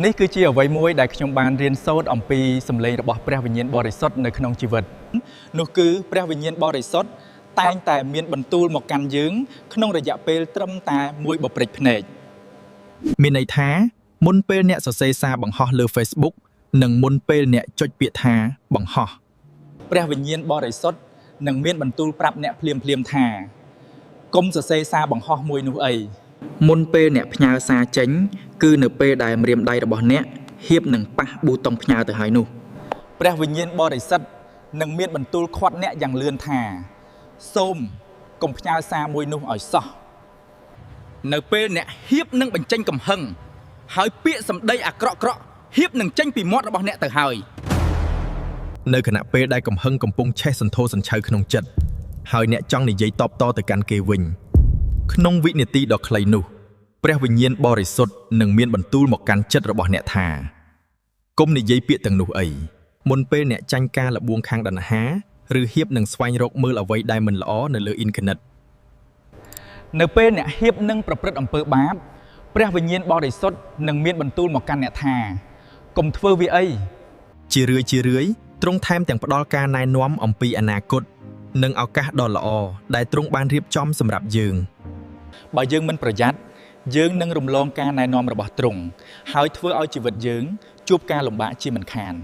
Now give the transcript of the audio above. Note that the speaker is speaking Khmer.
នេះគឺជាអ្វីមួយដែលខ្ញុំបានរៀនសូត្រអំពីសម្លេងរបស់ព្រះវិញ្ញាណបរិសុទ្ធនៅក្នុងជីវិតនោះគឺព្រះវិញ្ញាណបរិសុទ្ធតែងតែមានបន្ទូលមកកាន់យើងក្នុងរយៈពេលត្រឹមតែមួយបព្រិចភ្នែកមានន័យថាមុនពេលអ្នកសរសេរសារបង្ហោះលើ Facebook និងមុនពេលអ្នកចុចពាក្យថាបង្ហោះព្រះវិញ្ញាណបរិសុទ្ធនឹងមានបន្ទូលប្រាប់អ្នកភ្លាមថាកុំសរសេរសារបង្ហោះមួយនោះអីមុនពេលអ្នកផ្ញើសារចេញគឺនៅពេលដែលម្រាមដៃរបស់អ្នកហៀបនឹងប៉ះប៊ូតុងផ្ញើទៅហើយនោះព្រះវិញ្ញាណបរិសុទ្ធនឹងមានបន្ទូលឃាត់អ្នកយ៉ាងលឿនថាសូមកុំផ្ញើសារមួយនោះឲ្យសោះនៅពេលអ្នកហៀបនឹងបញ្ចេញកំហឹងហើយពាក្យសម្ដីអាក្រក់ៗហៀបនឹងចេញពីមាត់របស់អ្នកទៅហើយនៅខណៈពេលដែលកំហឹងកំពុងឆេះសន្ធោសញ្ឆៅក្នុងចិត្តហើយអ្នកចង់និយាយតបតទៅកាន់គេវិញក្នុងវិនាទីដ៏ខ្លីនោះព្រះវិញ្ញាណបរិសុទ្ធនឹងមានបន្ទូលមកកាន់ចិត្តរបស់អ្នកថាកុំនិយាយពាក្យទាំងនោះអីមុនពេលអ្នកចាញ់ការលបួងខាងដង្ហាឬហៀបនឹងស្វែងរកមើលអ្វីដែលមិនល្អនៅលើអ៊ីនធឺណិតនៅពេលអ្នកហៀបនឹងប្រព្រឹត្តអំពើបាបព្រះវិញ្ញាណបរិសុទ្ធនឹងមានបន្ទូលមកកាន់អ្នកថាកុំធ្វើវាអីជារឿយទ្រង់ថែមទាំងផ្ដល់ការណែនាំអំពីអនាគតនិងឱកាសដ៏ល្អដែលទ្រង់បានរៀបចំសម្រាប់យើងបើយើងមិនប្រយ័ត្នយើងនឹងរំលងការណែនាំរបស់ទ្រង់ហើយធ្វើឲ្យជីវិតយើងជួបការលំបាកជាមិនខាន